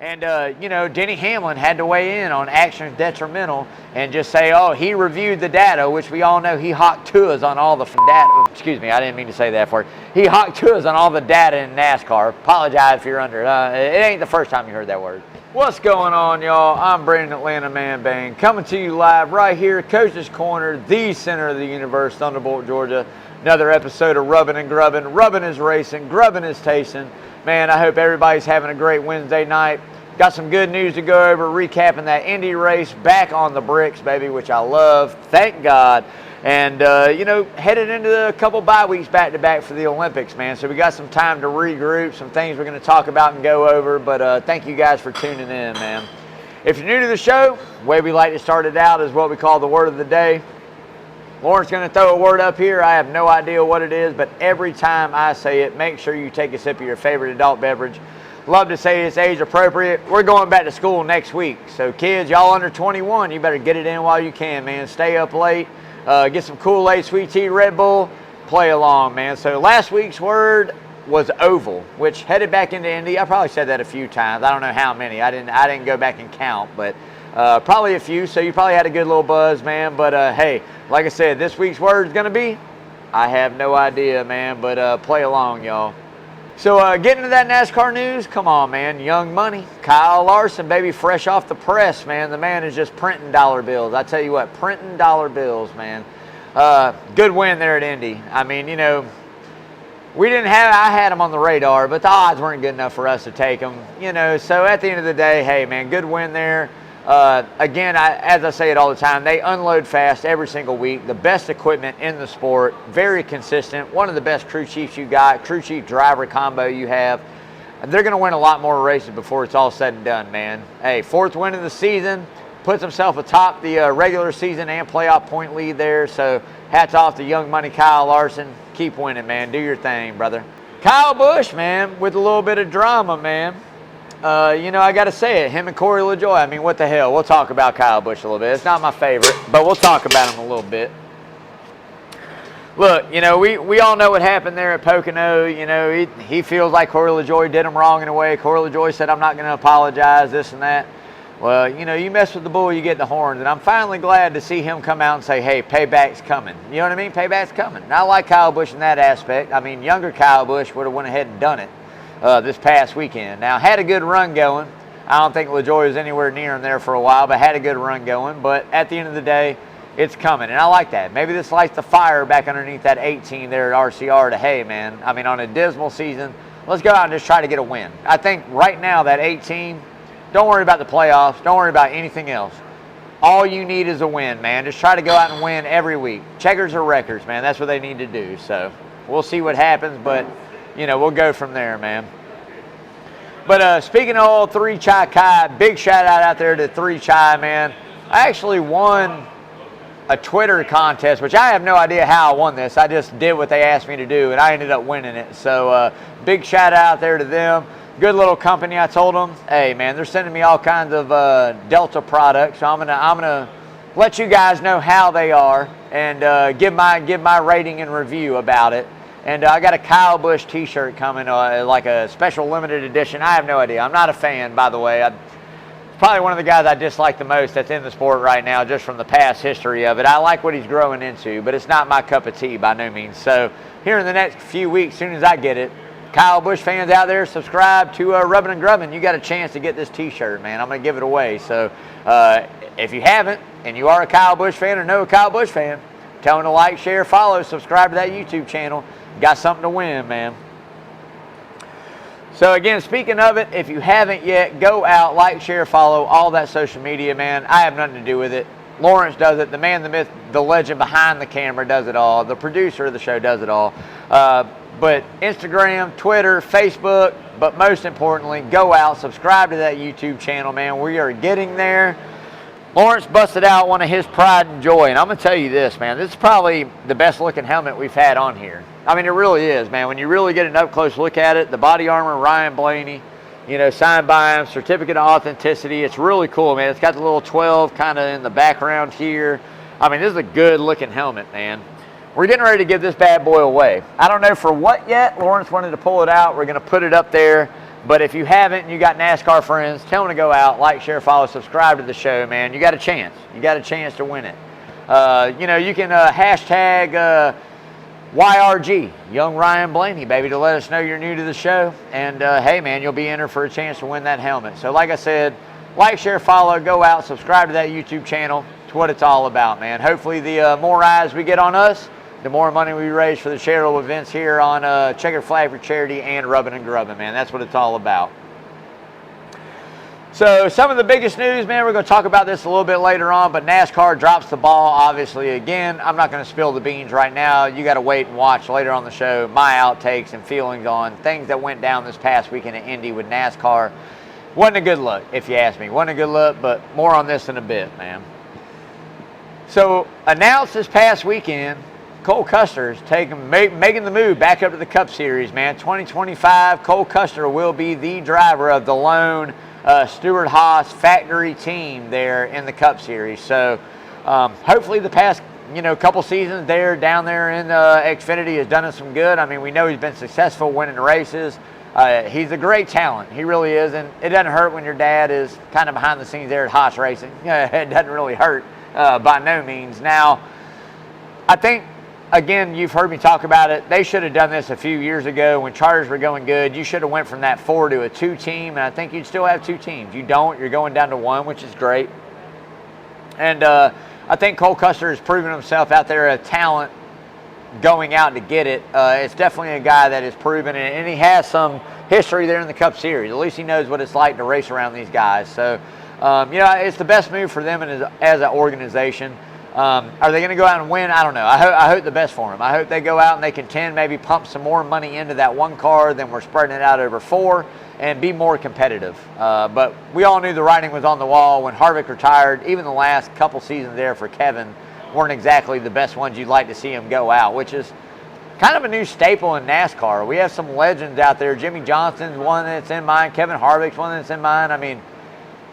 And, Denny Hamlin had to weigh in on actions detrimental and just say, oh, he reviewed the data, which we all know he hawked to us on all the data. Excuse me, I didn't mean to say that for you. He hawked to us on all the data in NASCAR. Apologize if you're under it. It ain't the first time you heard that word. What's going on, y'all? I'm Brandon Atlanta Man Bang, coming to you live right here, Coach's Corner, the center of the universe, Thunderbolt, Georgia. Another episode of Rubbing and Grubbing. Rubbing is racing, grubbing is tasting. Man, I hope everybody's having a great Wednesday night. Got some good news to go over, recapping that Indy race, back on the bricks, baby, which I love. Thank God. And, headed into a couple bye weeks back-to-back for the Olympics, man. So we got some time to regroup, some things we're going to talk about and go over. But thank you guys for tuning in, man. If you're new to the show, the way we like to start it out is what we call the word of the day. Lauren's going to throw a word up here. I have no idea what it is, but every time I say it, make sure you take a sip of your favorite adult beverage. Love to say it's age appropriate. We're going back to school next week. So kids, y'all under 21, you better get it in while you can, man. Stay up late, get some Kool-Aid, sweet tea, Red Bull, play along, man. So last week's word was oval, which headed back into Indy. I probably said that a few times. I don't know how many. I didn't go back and count, but probably a few. So you probably had a good little buzz, man. But hey, like I said, this week's word is going to be, I have no idea, man, but play along, y'all. So getting to that NASCAR news, come on, man. Young money. Kyle Larson, baby, fresh off the press, man. The man is just printing dollar bills. I tell you what, printing dollar bills, man. Good win there at Indy. I mean, I had him on the radar, but the odds weren't good enough for us to take him. So at the end of the day, hey, man, good win there. Again, as I say it all the time, they unload fast every single week. The best equipment in the sport, very consistent. One of the best crew chiefs you got, crew chief driver combo you have. They're going to win a lot more races before it's all said and done, man. Hey, 4th win of the season, puts himself atop the regular season and playoff point lead there. So hats off to young money Kyle Larson. Keep winning, man. Do your thing, brother. Kyle Busch, man, with a little bit of drama, man. I got to say it, him and Corey LaJoie, I mean, what the hell? We'll talk about Kyle Busch a little bit. It's not my favorite, but we'll talk about him a little bit. Look, we all know what happened there at Pocono. He feels like Corey LaJoie did him wrong in a way. Corey LaJoie said, I'm not going to apologize, this and that. Well, you mess with the bull, you get the horns. And I'm finally glad to see him come out and say, hey, payback's coming. You know what I mean? Payback's coming. And I like Kyle Busch in that aspect. I mean, younger Kyle Busch would have went ahead and done it. This past weekend. Now, had a good run going. I don't think LaJoie was anywhere near him there for a while, but had a good run going. But at the end of the day, it's coming, and I like that. Maybe this lights the fire back underneath that 18 there at RCR to, hey, man, I mean, on a dismal season, let's go out and just try to get a win. I think right now that 18, don't worry about the playoffs. Don't worry about anything else. All you need is a win, man. Just try to go out and win every week. Checkers or records, man. That's what they need to do. So we'll see what happens, but we'll go from there, man. But speaking of old 3 Chai Kai, big shout out there to 3 Chai, man. I actually won a Twitter contest, which I have no idea how I won this. I just did what they asked me to do, and I ended up winning it. So big shout out there to them. Good little company. I told them, hey, man, they're sending me all kinds of Delta products. So I'm gonna let you guys know how they are and give my rating and review about it. And I got a Kyle Busch t-shirt coming, like a special limited edition. I have no idea. I'm not a fan, by the way. Probably one of the guys I dislike the most that's in the sport right now, just from the past history of it. I like what he's growing into, but it's not my cup of tea by no means. So here in the next few weeks, as soon as I get it, Kyle Busch fans out there, subscribe to Rubbing and Grubbing. You got a chance to get this t-shirt, man. I'm going to give it away. So if you haven't, and you are a Kyle Busch fan or know a Kyle Busch fan, tell them to like, share, follow, subscribe to that YouTube channel. Got something to win, man. So again, speaking of it, if you haven't yet, go out, like, share, follow, all that social media, man. I have nothing to do with it. Lawrence does it. The man, the myth, the legend behind the camera does it all. The producer of the show does it all. But Instagram, Twitter, Facebook, but most importantly, go out, subscribe to that YouTube channel, man. We are getting there. Lawrence busted out one of his pride and joy, and I'm going to tell you this, man. This is probably the best looking helmet we've had on here. I mean, it really is, man. When you really get an up-close look at it, the body armor, Ryan Blaney, signed by him, certificate of authenticity. It's really cool, man. It's got the little 12 kind of in the background here. I mean, this is a good looking helmet, man. We're getting ready to give this bad boy away. I don't know for what yet. Lawrence wanted to pull it out. We're going to put it up there. But if you haven't and you got NASCAR friends, tell them to go out, like, share, follow, subscribe to the show, man. You got a chance. You got a chance to win it. You know, you can hashtag YRG, Young Ryan Blaney, baby, to let us know you're new to the show. And, hey, man, you'll be entered for a chance to win that helmet. So, like I said, like, share, follow, go out, subscribe to that YouTube channel. It's what it's all about, man. Hopefully, the more eyes we get on us, the more money we raise for the charitable events here on Checkered Flag for Charity and Rubbing and Grubbing, man. That's what it's all about. So some of the biggest news, man, we're going to talk about this a little bit later on, but NASCAR drops the ball, obviously, again. I'm not going to spill the beans right now. You got to wait and watch later on the show my outtakes and feelings on things that went down this past weekend at Indy with NASCAR. Wasn't a good look, if you ask me. Wasn't a good look, but more on this in a bit, man. So announced this past weekend, Cole Custer's making the move back up to the Cup Series, man. 2025, Cole Custer will be the driver of the lone Stewart-Haas factory team there in the Cup Series. So hopefully the past couple seasons down there in Xfinity has done us some good. I mean, we know he's been successful winning races. He's a great talent. He really is. And it doesn't hurt when your dad is kind of behind the scenes there at Haas Racing. It doesn't really hurt by no means. Now, I think, again, you've heard me talk about it. They should have done this a few years ago when charters were going good. You should have went from that 4 to a 2 team, and I think you'd still have 2 teams. You don't. You're going down to 1, which is great. And I think Cole Custer has proven himself out there a talent going out to get it. It's definitely a guy that is proven, and he has some history there in the Cup Series. At least he knows what it's like to race around these guys. So, it's the best move for them as an organization. Are they going to go out and win? I don't know. I hope the best for them. I hope they go out and they contend, maybe pump some more money into that one car than we're spreading it out over 4 and be more competitive. But we all knew the writing was on the wall when Harvick retired. Even the last couple seasons there for Kevin weren't exactly the best ones you'd like to see him go out, which is kind of a new staple in NASCAR. We have some legends out there. Jimmy Johnson's one that's in mine. Kevin Harvick's one that's in mine. I mean,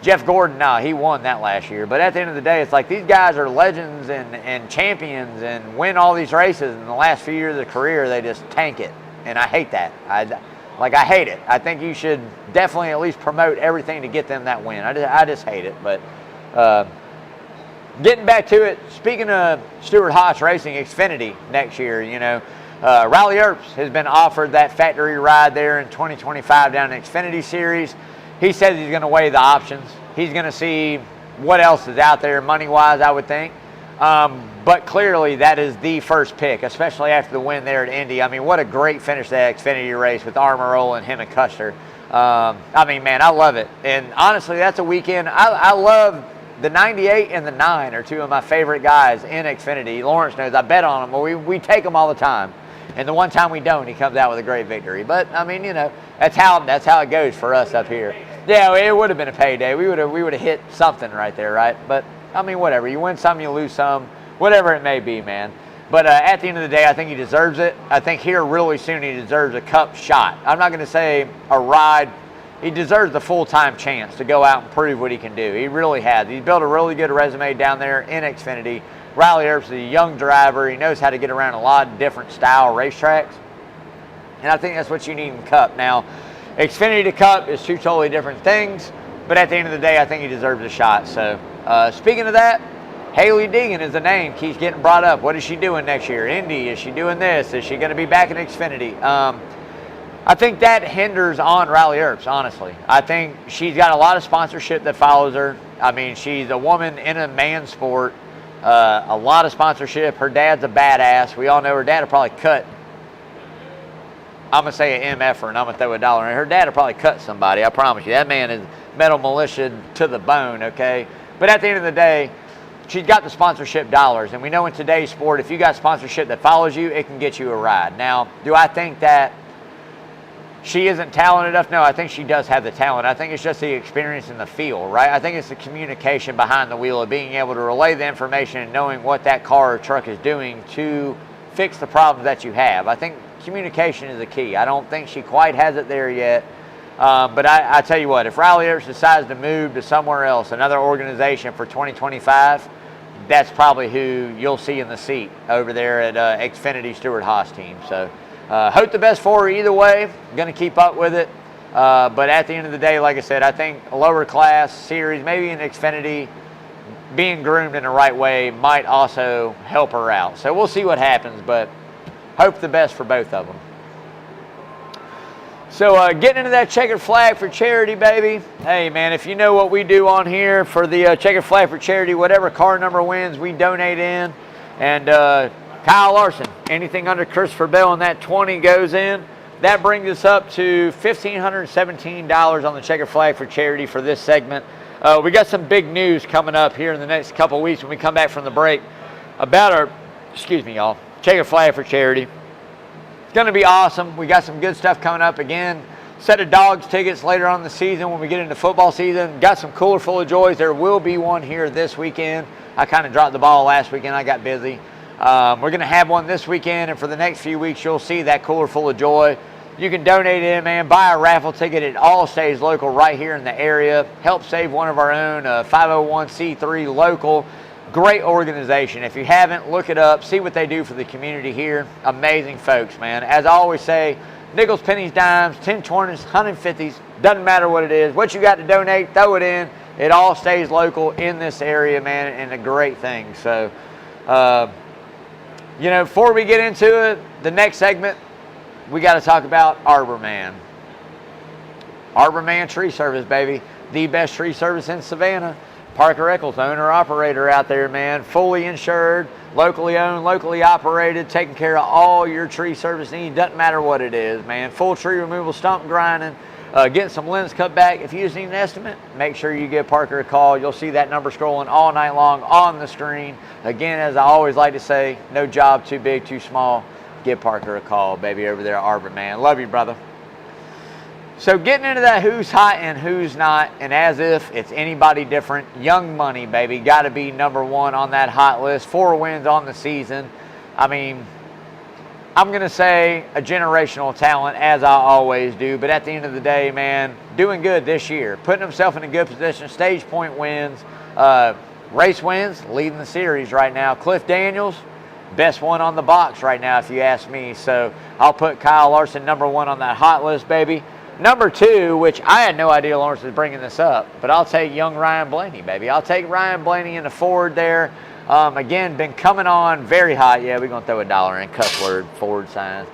Jeff Gordon, he won that last year. But at the end of the day, it's like these guys are legends and champions and win all these races. In the last few years of their career, they just tank it. And I hate that. I hate it. I think you should definitely at least promote everything to get them that win. I just hate it. But getting back to it, speaking of Stewart-Haas Racing Xfinity next year, Riley Earps has been offered that factory ride there in 2025 down in Xfinity Series. He says he's going to weigh the options. He's going to see what else is out there money-wise, I would think. But clearly, that is the first pick, especially after the win there at Indy. I mean, what a great finish to that Xfinity race with Armorola and him and Custer. I mean, man, I love it. And honestly, that's a weekend. I love the 98 and the 9 are 2 of my favorite guys in Xfinity. Lawrence knows I bet on them. We take them all the time. And the one time we don't, he comes out with a great victory. But, I mean, that's how it goes for us up here. Yeah, it would have been a payday. We would have hit something right there, right? But, I mean, whatever. You win some, you lose some, whatever it may be, man. But at the end of the day, I think he deserves it. I think here really soon he deserves a Cup shot. I'm not going to say a ride. He deserves the full-time chance to go out and prove what he can do. He really has. He's built a really good resume down there in Xfinity. Riley Earps is a young driver. He knows how to get around a lot of different style racetracks. And I think that's what you need in Cup. Now, Xfinity to Cup is 2 totally different things. But at the end of the day, I think he deserves a shot. So, speaking of that, Haille Deegan is the name. Keeps getting brought up. What is she doing next year? Indy, is she doing this? Is she going to be back in Xfinity? I think that hinders on Riley Earps, honestly. I think she's got a lot of sponsorship that follows her. I mean, she's a woman in a man's sport. A lot of sponsorship. Her dad's a badass. We all know her dad will probably cut. I'm going to say an MF-er, and I'm going to throw a dollar in. Her dad will probably cut somebody. I promise you. That man is metal militia to the bone, okay? But at the end of the day, she's got the sponsorship dollars. And we know in today's sport, if you got sponsorship that follows you, it can get you a ride. Now, do I think that she isn't talented enough? No, I think she does have the talent. I think it's just the experience in the field, right? I think it's the communication behind the wheel of being able to relay the information and knowing what that car or truck is doing to fix the problems that you have. I think communication is the key. I don't think she quite has it there yet. But I tell you what, if Riley Earps decides to move to somewhere else, another organization for 2025, that's probably who you'll see in the seat over there at Xfinity Stewart-Haas team. So hope the best for her either way. Going to keep up with it. But at the end of the day, like I said, I think a lower class series, maybe an Xfinity, being groomed in the right way might also help her out. So we'll see what happens, but hope the best for both of them. So getting into that checkered flag for charity, baby. Hey, man, if you know what we do on here for the checkered flag for charity, whatever car number wins, we donate in. And Kyle Larson, anything under Christopher Bell and that 20 goes in. That brings us up to $1,517 on the checkered flag for charity for this segment. We got some big news coming up here in the next couple of weeks when we come back from the break about our, y'all, checkered flag for charity. It's going to be awesome. We got some good stuff coming up again. Set of dogs tickets later on in the season when we get into football season. Got some cooler full of joys. There will be one here this weekend. I kind of dropped the ball last weekend. I got busy. We're going to have one this weekend, and for the next few weeks, you'll see that cooler full of joy. You can donate in, man. Buy a raffle ticket. It all stays local right here in the area. Help save one of our own 501c3 local. Great organization. If you haven't, look it up. See what they do for the community here. Amazing folks, man. As I always say, nickels, pennies, dimes, 10, 20s, 150s. Doesn't matter what it is. What you got to donate, throw it in. It all stays local in this area, man, and a great thing. So, before we get into it, the next segment, we got to talk about Arbor Man. Arbor Man Tree Service, baby. The best tree service in Savannah. Parker Eccles, owner-operator out there, man. Fully insured, locally owned, locally operated, taking care of all your tree service needs. Doesn't matter what it is, man. Full tree removal, stump grinding, getting some limbs cut back. If you just need an estimate, make sure you give Parker a call. You'll see that number scrolling all night long on the screen. Again, as I always like to say, no job too big, too small. Give Parker a call, baby, over there at Arbor Man. Love you, brother. So getting into that who's hot and who's not, and as if it's anybody different, Young Money, baby, got to be number one on that hot list. 4 wins on the season. I mean, I'm going to say a generational talent, as I always do, but at the end of the day, man, doing good this year. Putting himself in a good position. Stage point wins. Race wins, leading the series right now. Cliff Daniels, best one on the box right now, if you ask me. So I'll put Kyle Larson number 1 on that hot list, baby. Number 2, which I had no idea Lawrence was bringing this up, but I'll take young Ryan Blaney, baby. I'll take Ryan Blaney in the Ford there. Again, been coming on very hot. Yeah, we're going to throw $1 in, cuss word, Ford signs.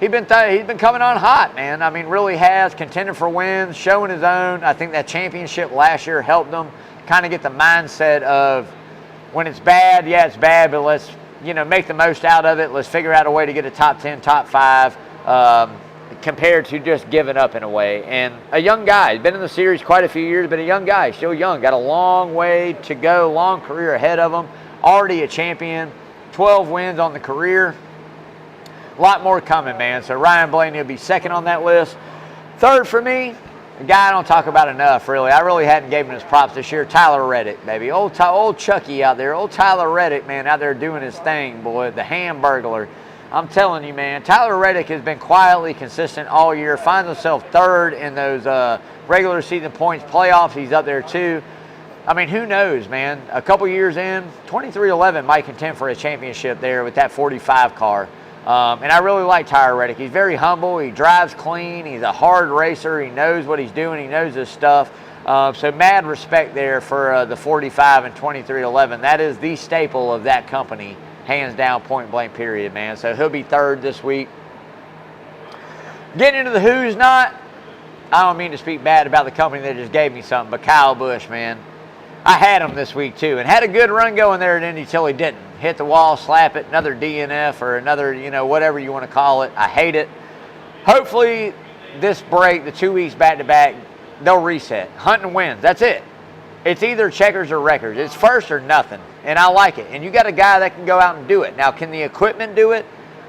He's been coming on hot, man. I mean, really has. Contending for wins, showing his own. I think that championship last year helped him kind of get the mindset of when it's bad, yeah, it's bad, but let's, make the most out of it. Let's figure out a way to get a top 10, top 5, compared to just giving up in a way. And a young guy, he's been in the series quite a few years, but a young guy, still young, got a long way to go, long career ahead of him, already a champion, 12 wins on the career. A lot more coming, man. So Ryan Blaney will be second on that list. Third for me, a guy I don't talk about enough, really. I really hadn't given his props this year. Tyler Reddick, baby. Old Chucky out there. Old Tyler Reddick, man, out there doing his thing, boy. The Hamburglar. I'm telling you, man, Tyler Reddick has been quietly consistent all year. Finds himself third in those regular season points playoffs. He's up there, too. I mean, who knows, man? A couple years in, 23-11 might contend for a championship there with that 45 car. And I really like Tyler Reddick. He's very humble. He drives clean. He's a hard racer. He knows what he's doing. He knows his stuff. So mad respect there for the 45 and 23-11. That is the staple of that company, hands down, point blank, period, man. So he'll be third this week. Getting into the who's not, I don't mean to speak bad about the company that just gave me something, but Kyle Busch, man. I had him this week, too, and had a good run going there at Indy till he didn't. Hit the wall, slap it, another DNF or another, whatever you want to call it. I hate it. Hopefully, this break, the 2 weeks back-to-back, they'll reset. Hunting wins. That's it. It's either checkers or records. It's first or nothing, and I like it. And you got a guy that can go out and do it. Now, can the equipment do it?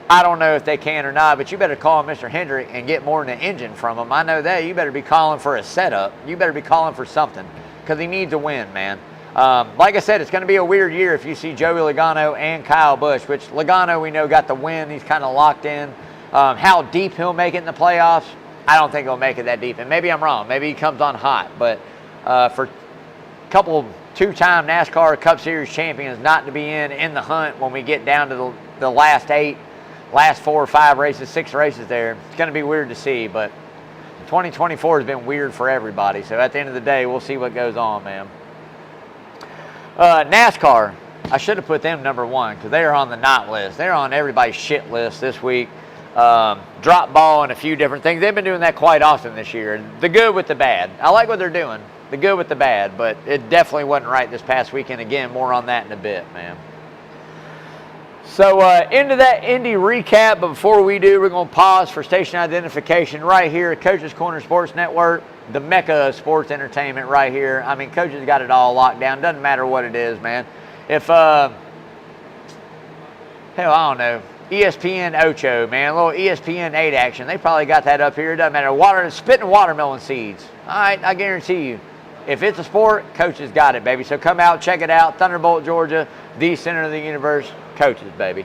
I don't know if they can or not, but you better call Mr. Hendrick and get more than an engine from him. I know that. You better be calling for a setup. You better be calling for something because he needs a win, man. Like I said, it's going to be a weird year if you see Joey Logano and Kyle Busch, which Logano we know got the win. He's kind of locked in. How deep he'll make it in the playoffs, I don't think he'll make it that deep. And maybe I'm wrong. Maybe he comes on hot. But for a couple two-time NASCAR Cup Series champions not to be in the hunt when we get down to the last 4 or 5 races, 6 races there, it's going to be weird to see. But 2024 has been weird for everybody. So at the end of the day, we'll see what goes on, man. NASCAR, I should have put them number one because they are on the not list. They're on everybody's shit list this week. Drop ball and a few different things. They've been doing that quite often this year. The good with the bad. I like what they're doing. The good with the bad, but it definitely wasn't right this past weekend. Again, more on that in a bit, man. So into that Indy recap, but before we do, we're going to pause for station identification right here at Coach's Corner Sports Network, the mecca of sports entertainment right here. I mean, Coach has got it all locked down. Doesn't matter what it is, man. If, hell, I don't know, ESPN Ocho, man, a little ESPN 8 action. They probably got that up here. It doesn't matter. Spitting watermelon seeds. All right, I guarantee you. If it's a sport, Coach has got it, baby. So come out, check it out. Thunderbolt, Georgia, the center of the universe. Coaches, baby.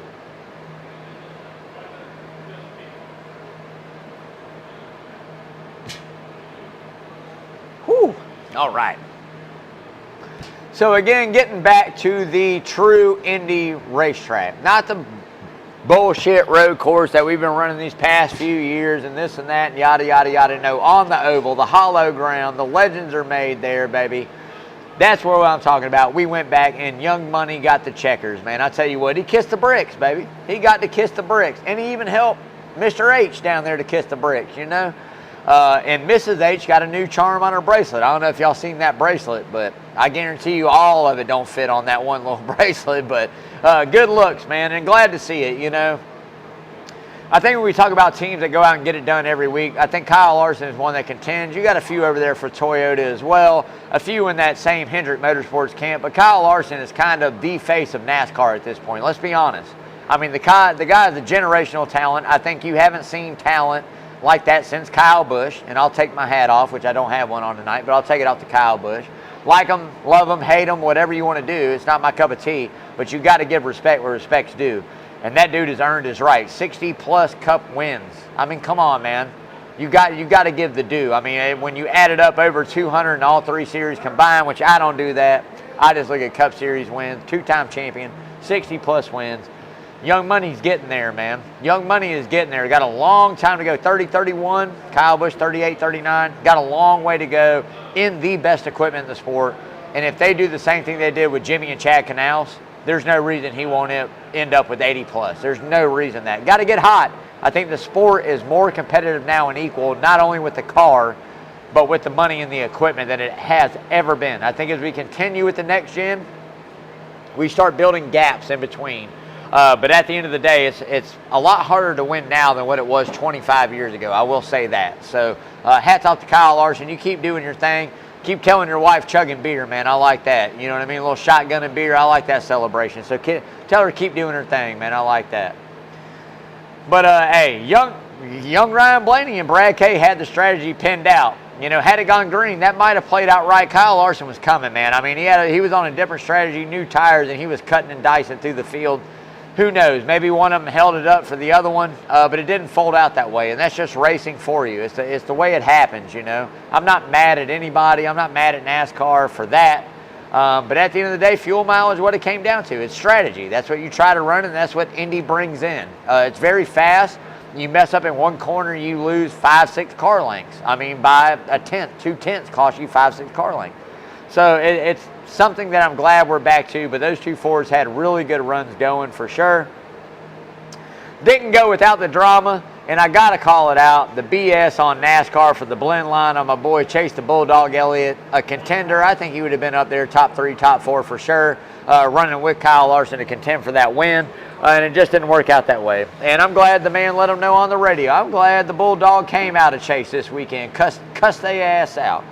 Whew. All right. So again, getting back to the true Indy racetrack. Not the bullshit road course that we've been running these past few years and this and that and yada, yada, yada. No, on the oval, the hollow ground. The legends are made there, baby. That's what I'm talking about. We went back and Young Money got the checkers, man. I tell you what, he kissed the bricks, baby. He got to kiss the bricks. And he even helped Mr. H down there to kiss the bricks, you know. And Mrs. H got a new charm on her bracelet. I don't know if y'all seen that bracelet, but I guarantee you all of it don't fit on that one little bracelet. But good looks, man, and glad to see it, you know. I think when we talk about teams that go out and get it done every week, I think Kyle Larson is one that contends. You got a few over there for Toyota as well, a few in that same Hendrick Motorsports camp, but Kyle Larson is kind of the face of NASCAR at this point. Let's be honest. I mean, the guy is a generational talent. I think you haven't seen talent like that since Kyle Busch, and I'll take my hat off, which I don't have one on tonight, but I'll take it off to Kyle Busch. Like him, love him, hate him, whatever you want to do. It's not my cup of tea, but you got to give respect where respect's due. And that dude has earned his right. 60-plus Cup wins. I mean, come on, man. You got to give the due. I mean, when you add it up over 200 in all three series combined, which I don't do that. I just look at Cup Series wins, two-time champion, 60-plus wins. Young Money's getting there, man. Young Money is getting there. Got a long time to go. 30-31. Kyle Busch 38-39. Got a long way to go in the best equipment in the sport. And if they do the same thing they did with Jimmy and Chad Canals, there's no reason he won't end up with 80-plus. There's no reason that. Got to get hot. I think the sport is more competitive now and equal, not only with the car, but with the money and the equipment than it has ever been. I think as we continue with the next gen, we start building gaps in between. But at the end of the day, it's a lot harder to win now than what it was 25 years ago. I will say that. So hats off to Kyle Larson. You keep doing your thing. Keep telling your wife chugging beer, man. I like that. You know what I mean? A little shotgun and beer. I like that celebration. So tell her to keep doing her thing, man. I like that. But, hey, young Ryan Blaney and Brad Kay had the strategy pinned out. You know, had it gone green, that might have played out right. Kyle Larson was coming, man. I mean, he was on a different strategy, new tires, and he was cutting and dicing through the field. Who knows? Maybe one of them held it up for the other one, but it didn't fold out that way, and that's just racing for you. It's the way it happens, you know. I'm not mad at anybody. I'm not mad at NASCAR for that. But at the end of the day, fuel mileage is what it came down to. It's strategy. That's what you try to run, and that's what Indy brings in. It's very fast. You mess up in one corner, you lose 5-6 car lengths. I mean, by a tenth, 2 tenths cost you 5-6 car lengths. So it's something that I'm glad we're back to, but those two Fords had really good runs going for sure. Didn't go without the drama, and I got to call it out, the BS on NASCAR for the blend line on my boy Chase the Bulldog Elliott, a contender. I think he would have been up there top 3, top 4 for sure, running with Kyle Larson to contend for that win, and it just didn't work out that way. And I'm glad the man let him know on the radio. I'm glad the Bulldog came out of Chase this weekend, cussed their ass out.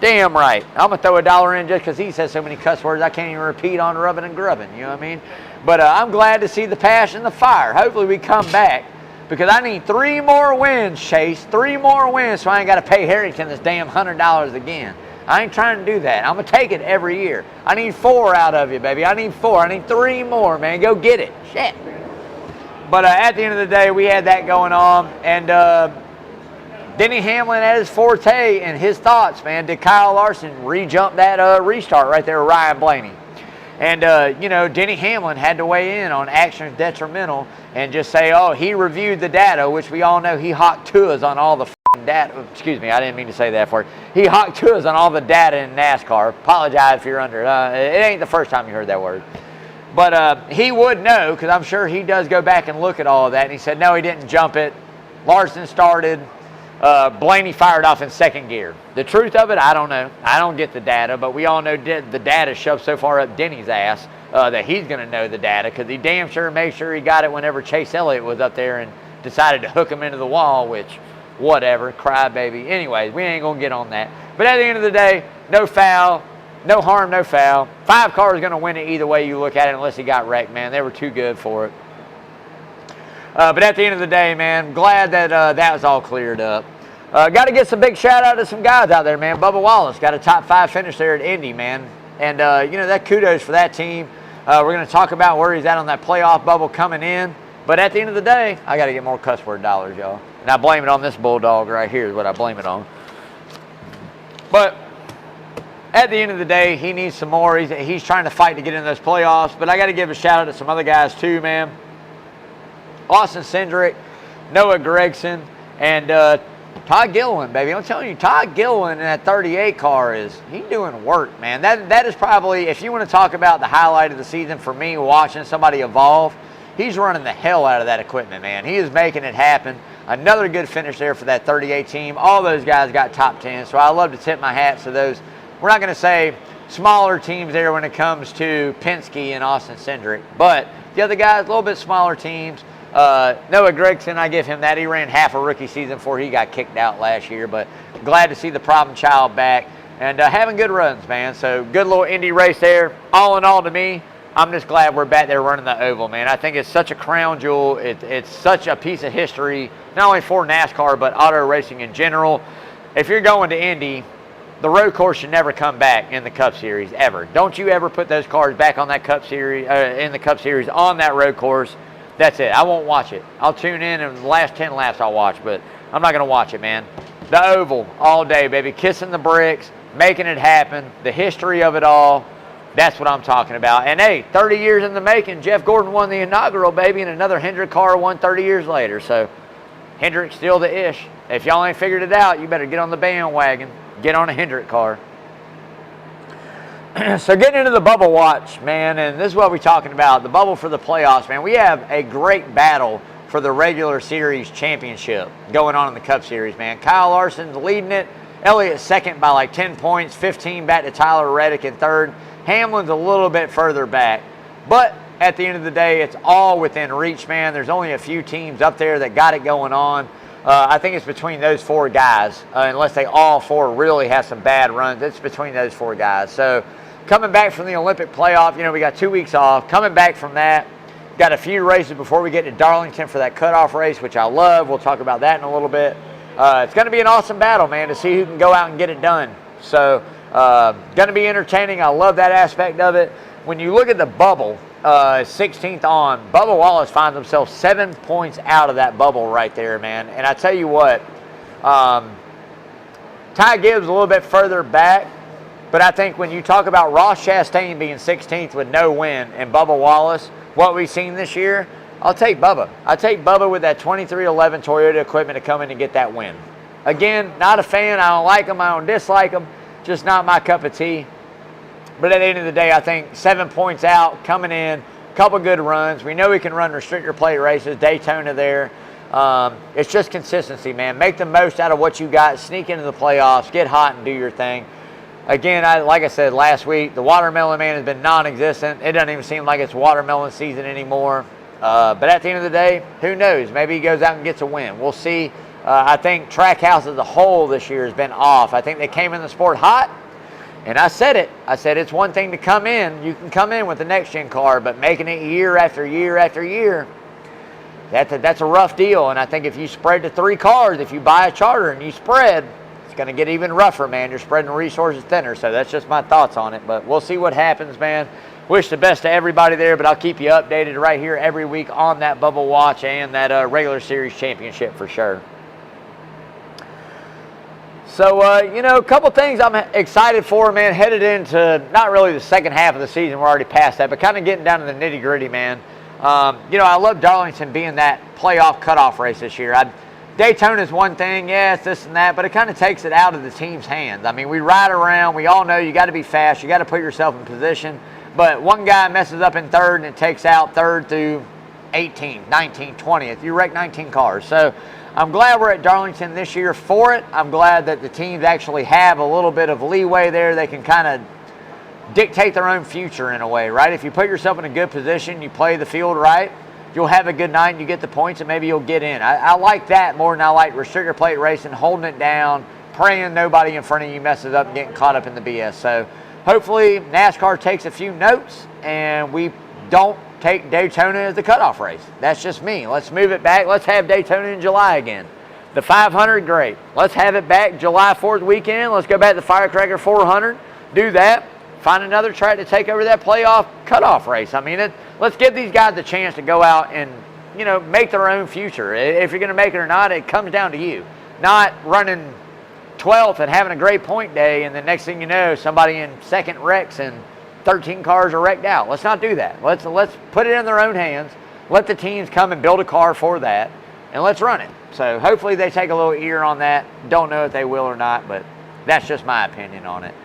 Damn right. I'm going to throw $1 in just because he says so many cuss words I can't even repeat on rubbing and grubbing. You know what I mean? But I'm glad to see the passion, the fire. Hopefully we come back because I need 3 more wins, Chase. 3 more wins so I ain't got to pay Harrington this damn $100 again. I ain't trying to do that. I'm going to take it every year. I need 4 out of you, baby. I need 4. I need 3 more, man. Go get it. Shit. But at the end of the day, we had that going on. And Denny Hamlin at his forte and his thoughts, man. Did Kyle Larson re-jump that restart right there with Ryan Blaney? And, you know, Denny Hamlin had to weigh in on actions detrimental and just say, oh, he reviewed the data, which we all know he hawked to us on all the data. Excuse me, I didn't mean to say that for you. He hocked to us on all the data in NASCAR. Apologize if you're under it. It ain't the first time you heard that word. But he would know, because I'm sure he does go back and look at all of that. And he said, no, he didn't jump it. Larson started. Blaney fired off in second gear. The truth of it, I don't know. I don't get the data, but we all know the data shoved so far up Denny's ass that he's going to know the data, because he damn sure made sure he got it whenever Chase Elliott was up there and decided to hook him into the wall, which, whatever, crybaby. Anyways, we ain't going to get on that. But at the end of the day, no foul, no harm, no foul. 5 cars going to win it either way you look at it, unless he got wrecked, man. They were too good for it. But at the end of the day, man, glad that that was all cleared up. Got to get some big shout out to some guys out there, man. Bubba Wallace got a top 5 finish there at Indy, man. And, you know, that kudos for that team. We're going to talk about where he's at on that playoff bubble coming in. But at the end of the day, I got to get more cuss word dollars, y'all. And I blame it on this bulldog right here is what I blame it on. But at the end of the day, he needs some more. He's trying to fight to get in those playoffs. But I got to give a shout out to some other guys too, man. Austin Cindric, Noah Gragson, and Todd Gilliland, baby. I'm telling you, Todd Gilliland in that 38 car he's doing work, man. That is probably, if you want to talk about the highlight of the season for me, watching somebody evolve, he's running the hell out of that equipment, man. He is making it happen. Another good finish there for that 38 team. All those guys got top 10, so I love to tip my hats to those. We're not going to say smaller teams there when it comes to Penske and Austin Cindric, but the other guys, a little bit smaller teams. Noah Gragson, I give him that. He ran half a rookie season before he got kicked out last year, but glad to see the problem child back and having good runs, man. So good little Indy race there. All in all, to me, I'm just glad we're back there running the oval, man. I think it's such a crown jewel. It's such a piece of history, not only for NASCAR, but auto racing in general. If you're going to Indy, the road course should never come back in the Cup Series, ever. Don't you ever put those cars back on that Cup Series, in the Cup Series on that road course. That's it. I won't watch it. I'll tune in, and the last 10 laps I'll watch, but I'm not going to watch it, man. The oval all day, baby. Kissing the bricks, making it happen, the history of it all. That's what I'm talking about. And, hey, 30 years in the making, Jeff Gordon won the inaugural, baby, and another Hendrick car won 30 years later. So Hendrick's still the ish. If y'all ain't figured it out, you better get on the bandwagon. Get on a Hendrick car. So getting into the bubble watch, man, and this is what we're talking about, the bubble for the playoffs, man. We have a great battle for the regular series championship going on in the Cup Series, man. Kyle Larson's leading it. Elliott's second by like 10 points, 15 back to Tyler Reddick in third. Hamlin's a little bit further back. But at the end of the day, it's all within reach, man. There's only a few teams up there that got it going on. I think it's between those 4 guys, unless they all 4 really have some bad runs. It's between those 4 guys. So coming back from the Olympic playoff, you know, we got 2 weeks off. Coming back from that, got a few races before we get to Darlington for that cutoff race, which I love. We'll talk about that in a little bit. It's going to be an awesome battle, man, to see who can go out and get it done. So, going to be entertaining. I love that aspect of it. When you look at the bubble, 16th on, Bubba Wallace finds himself 7 points out of that bubble right there, man. And I tell you what, Ty Gibbs a little bit further back. But I think when you talk about Ross Chastain being 16th with no win and Bubba Wallace, what we've seen this year, I'll take Bubba. I'll take Bubba with that 2311 Toyota equipment to come in and get that win. Again, not a fan. I don't like him. I don't dislike him. Just not my cup of tea. But at the end of the day, I think 7 points out, coming in, couple good runs. We know he can run restrictor plate races, Daytona there. It's just consistency, man. Make the most out of what you got. Sneak into the playoffs. Get hot and do your thing. Again, like I said last week, the Watermelon Man has been non-existent. It doesn't even seem like it's watermelon season anymore. But at the end of the day, who knows? Maybe he goes out and gets a win. We'll see. I think Trackhouse as a whole this year has been off. I think they came in the sport hot, and I said it. I said it's one thing to come in. You can come in with the next-gen car, but making it year after year after year, that's a rough deal. And I think if you spread to 3 cars, if you buy a charter and you spread, it's going to get even rougher, man. You're spreading resources thinner. So that's just my thoughts on it. But we'll see what happens, man. Wish the best to everybody there, but I'll keep you updated right here every week on that Bubble Watch and that regular series championship for sure. So, you know, a couple things I'm excited for, man, headed into not really the second half of the season. We're already past that, but kind of getting down to the nitty-gritty, man. You know, I love Darlington being that playoff cutoff race this year. Daytona is one thing, yes, this and that, but it kind of takes it out of the team's hands. I mean, we ride around. We all know you got to be fast. You got to put yourself in position. But one guy messes up in third, and it takes out third through 18th, 19th, 20th. You wreck 19 cars. So I'm glad we're at Darlington this year for it. I'm glad that the teams actually have a little bit of leeway there. They can kind of dictate their own future in a way, right? If you put yourself in a good position, you play the field right, you'll have a good night and you get the points and maybe you'll get in. I like that more than I like restrictor plate racing, holding it down, praying nobody in front of you messes up and getting caught up in the BS. So hopefully NASCAR takes a few notes and we don't take Daytona as the cutoff race. That's just me. Let's move it back. Let's have Daytona in July again. The 500, great. Let's have it back July 4th weekend. Let's go back to Firecracker 400. Do that. Find another track to take over that playoff cutoff race. I mean, let's give these guys the chance to go out and, you know, make their own future. If you're going to make it or not, it comes down to you. Not running 12th and having a great point day, and the next thing you know, somebody in second wrecks and 13 cars are wrecked out. Let's not do that. Let's put it in their own hands. Let the teams come and build a car for that, and let's run it. So hopefully they take a little ear on that. Don't know if they will or not, but that's just my opinion on it.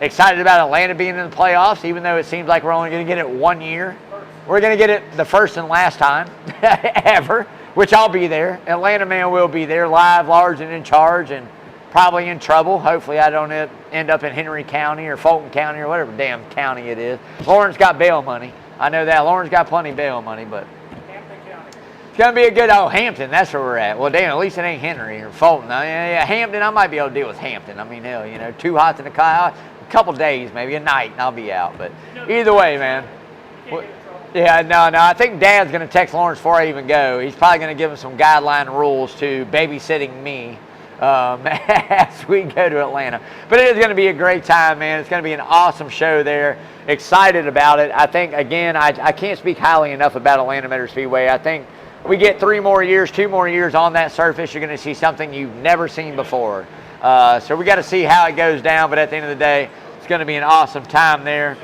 Excited about Atlanta being in the playoffs, even though it seems like we're only going to get it 1 year. We're going to get it the first and last time ever, which I'll be there. Atlanta man will be there, live, large, and in charge, and probably in trouble. Hopefully I don't end up in Henry County or Fulton County or whatever damn county it is. Lauren's got bail money. I know that. Lauren's got plenty of bail money, but it's going to be a good, Hampton, that's where we're at. Well, damn, at least it ain't Henry or Fulton. Yeah, Hampton, I might be able to deal with Hampton. I mean, hell, you know, too hot in the car. A couple days, maybe a night, and I'll be out. But either way, man. Yeah, no, I think Dad's going to text Lawrence before I even go. He's probably going to give him some guideline rules to babysitting me as we go to Atlanta. But it is going to be a great time, man. It's going to be an awesome show there. Excited about it. I think, again, I can't speak highly enough about Atlanta Motor Speedway. I think we get 2 more years on that surface, you're going to see something you've never seen before. So we got to see how it goes down, but at the end of the day, it's going to be an awesome time there.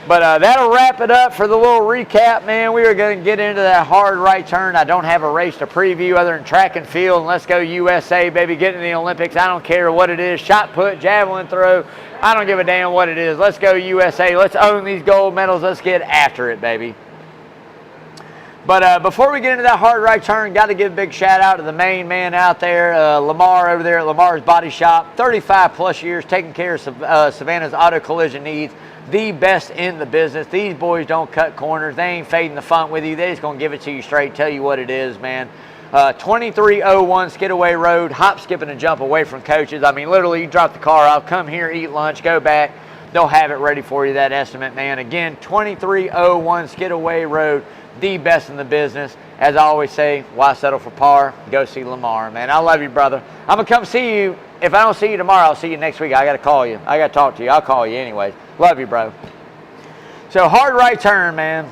But that'll wrap it up for the little recap, man. We are going to get into that hard right turn. I don't have a race to preview other than track and field, and let's go USA, baby. Get in the Olympics. I don't care what it is. Shot put, javelin throw. I don't give a damn what it is. Let's go USA. Let's own these gold medals. Let's get after it, baby. But before we get into that hard right turn, got to give a big shout out to the main man out there, Lamar over there at Lamar's Body Shop. 35 plus years taking care of Savannah's auto collision needs. The best in the business. These boys don't cut corners. They ain't fading the fun with you. They just going to give it to you straight, tell you what it is, man. 2301 Skidaway Road, hop, skip, and a jump away from coaches. I mean, literally, you drop the car off, come here, eat lunch, go back. They'll have it ready for you, that estimate, man. Again, 2301 Skidaway Road. The best in the business. As I always say, why settle for par? Go see Lamar, man. I love you, brother. I'm going to come see you. If I don't see you tomorrow, I'll see you next week. I got to call you. I got to talk to you. I'll call you anyways. Love you, bro. So, hard right turn, man.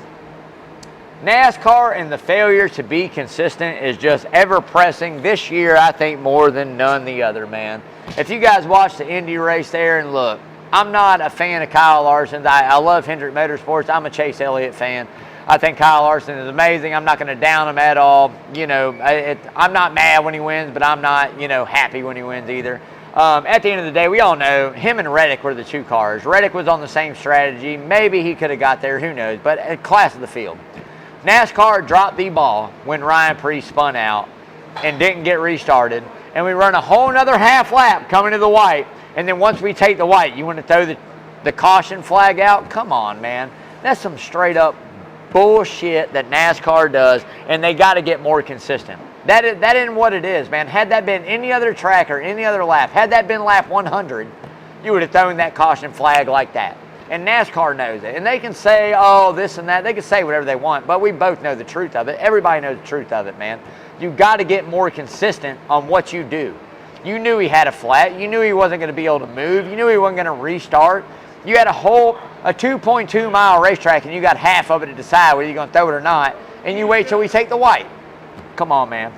NASCAR and the failure to be consistent is just ever pressing this year, I think, more than none the other, man. If you guys watch the Indy race there, and look, I'm not a fan of Kyle Larson. I love Hendrick Motorsports. I'm a Chase Elliott fan. I think Kyle Larson is amazing. I'm not going to down him at all. You know, I'm not mad when he wins, but I'm not, you know, happy when he wins either. At the end of the day, we all know him and Reddick were the two cars. Reddick was on the same strategy. Maybe he could have got there. Who knows? But class of the field. NASCAR dropped the ball when Ryan Preece spun out and didn't get restarted. And we run a whole nother half lap coming to the white. And then once we take the white, you want to throw the caution flag out? Come on, man. That's some straight up bullshit that NASCAR does, and they got to get more consistent. That isn't what it is, man. Had that been any other track or any other lap, had that been lap 100, you would have thrown that caution flag like that. And NASCAR knows it. And they can say, oh, this and that. They can say whatever they want, but we both know the truth of it. Everybody knows the truth of it, man. You got to get more consistent on what you do. You knew he had a flat. You knew he wasn't going to be able to move. You knew he wasn't going to restart. You had a 2.2 mile racetrack, and you got half of it to decide whether you're going to throw it or not, and you wait till we take the white. Come on, man.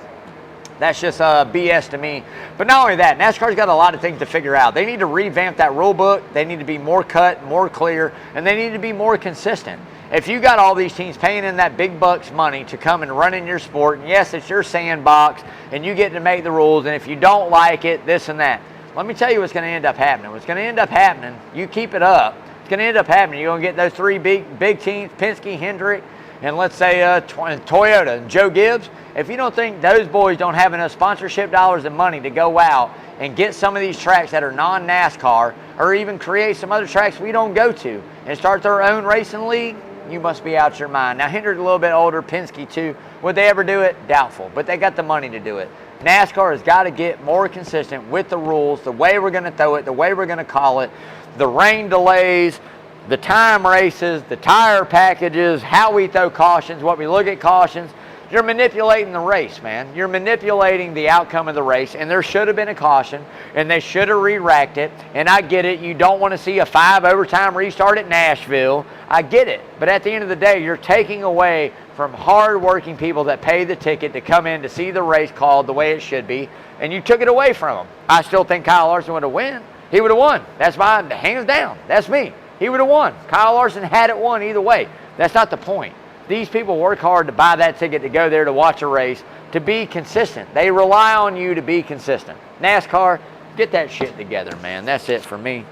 That's just BS to me. But not only that, NASCAR's got a lot of things to figure out. They need to revamp that rule book. They need to be more cut, more clear, and they need to be more consistent. If you got all these teams paying in that big bucks money to come and run in your sport, and yes, it's your sandbox, and you get to make the rules, and if you don't like it, this and that. Let me tell you what's going to end up happening. What's going to end up happening, you keep it up, it's going to end up happening. You're going to get those three big teams, Penske, Hendrick, and let's say Toyota and Joe Gibbs. If you don't think those boys don't have enough sponsorship dollars and money to go out and get some of these tracks that are non-NASCAR, or even create some other tracks we don't go to and start their own racing league, you must be out your mind. Now, Hendrick's a little bit older, Penske too. Would they ever do it? Doubtful, but they got the money to do it. NASCAR has got to get more consistent with the rules, the way we're going to throw it, the way we're going to call it, the rain delays, the time races, the tire packages, how we throw cautions, what we look at cautions. You're manipulating the race, man. You're manipulating the outcome of the race, and there should have been a caution, and they should have re-racked it, and I get it. You don't want to see a 5 overtime restart at Nashville. I get it, but at the end of the day, you're taking away from hard-working people that pay the ticket to come in to see the race called the way it should be, and you took it away from them. I still think Kyle Larson would have won. He would have won. That's my hands down. That's me. He would have won. Kyle Larson had it won either way. That's not the point. These people work hard to buy that ticket to go there to watch a race, to be consistent. They rely on you to be consistent. NASCAR, get that shit together, man. That's it for me.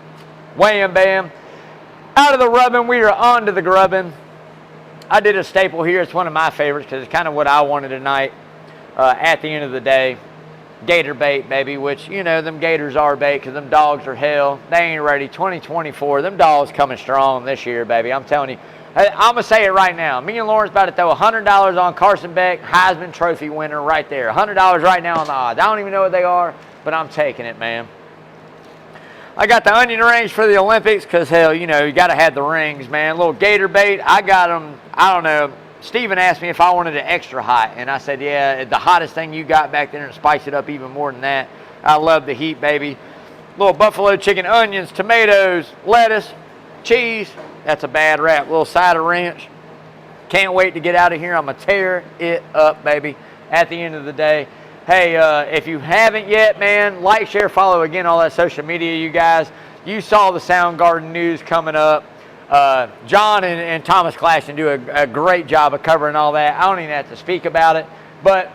Wham, bam. Out of the rubbing, we are on to the grubbing. I did a staple here. It's one of my favorites because it's kind of what I wanted tonight. At the end of the day, gator bait, baby, which, you know, them gators are bait because them dogs are hell. They ain't ready. 2024, them dogs coming strong this year, baby. I'm telling you. I'm going to say it right now. Me and Lauren's about to throw $100 on Carson Beck, Heisman Trophy winner right there. $100 right now on the odds. I don't even know what they are, but I'm taking it, man. I got the onion rings for the Olympics because, hell, you know, you got to have the rings, man. Little gator bait. I got them, I don't know. Steven asked me if I wanted it extra hot, and I said, yeah, the hottest thing you got back there, and spice it up even more than that. I love the heat, baby. Little buffalo chicken, onions, tomatoes, lettuce, cheese. That's a bad rap. Little side of ranch. Can't wait to get out of here. I'm going to tear it up, baby, at the end of the day. Hey, if you haven't yet, man, like, share, follow, again, all that social media, you guys. You saw the Soundgarden news coming up. John and Thomas Clashton do a great job of covering all that. I don't even have to speak about it. But,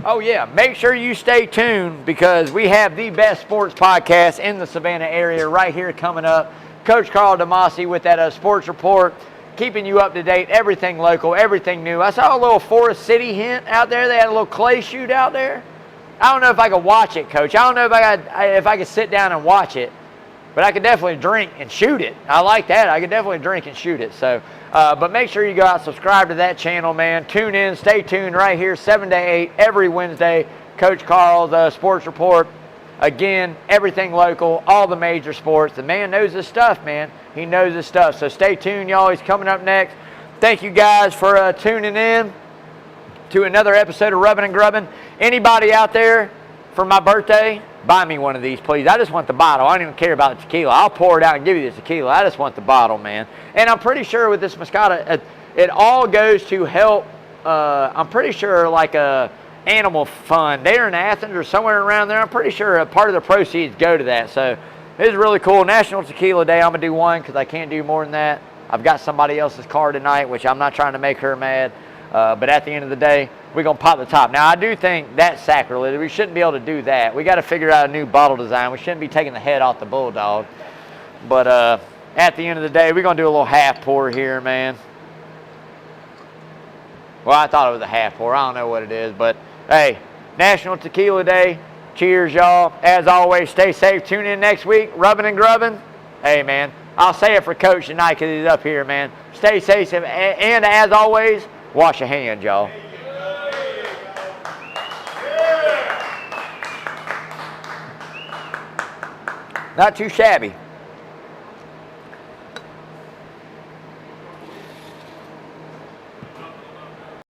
oh, yeah, make sure you stay tuned because we have the best sports podcast in the Savannah area right here coming up. Coach Carl DeMasi with that sports report, keeping you up to date, everything local, everything new. I saw a little Forest City hint out there. They had a little clay shoot out there. I don't know if I could watch it, Coach. I don't know if I could sit down and watch it, but I could definitely drink and shoot it. I like that. I could definitely drink and shoot it. So, but make sure you go out, subscribe to that channel, man. Tune in, stay tuned right here, 7 to 8 every Wednesday. Coach Carl's sports report. Again, everything local, all the major sports. The man knows his stuff, man. He knows his stuff. So stay tuned, y'all. He's coming up next. Thank you guys for tuning in to another episode of Rubbing and Grubbing. Anybody out there for my birthday, buy me one of these, please. I just want the bottle. I don't even care about the tequila. I'll pour it out and give you the tequila. I just want the bottle, man. And I'm pretty sure with this Moscato, it all goes to help, I'm pretty sure like a animal fund. They're in Athens or somewhere around there. I'm pretty sure a part of the proceeds go to that. So this is really cool. National Tequila Day. I'm going to do one because I can't do more than that. I've got somebody else's car tonight, which I'm not trying to make her mad. But at the end of the day, we're going to pop the top. Now, I do think that's sacrilege. We shouldn't be able to do that. We got to figure out a new bottle design. We shouldn't be taking the head off the Bulldog. But at the end of the day, we're going to do a little half pour here, man. Well, I thought it was a half pour. I don't know what it is, but hey, National Tequila Day. Cheers, y'all. As always, stay safe. Tune in next week. Rubbing and Grubbing. Hey, man, I'll say it for Coach tonight because he's up here, man. Stay safe. And as always, wash your hands, y'all. Not too shabby.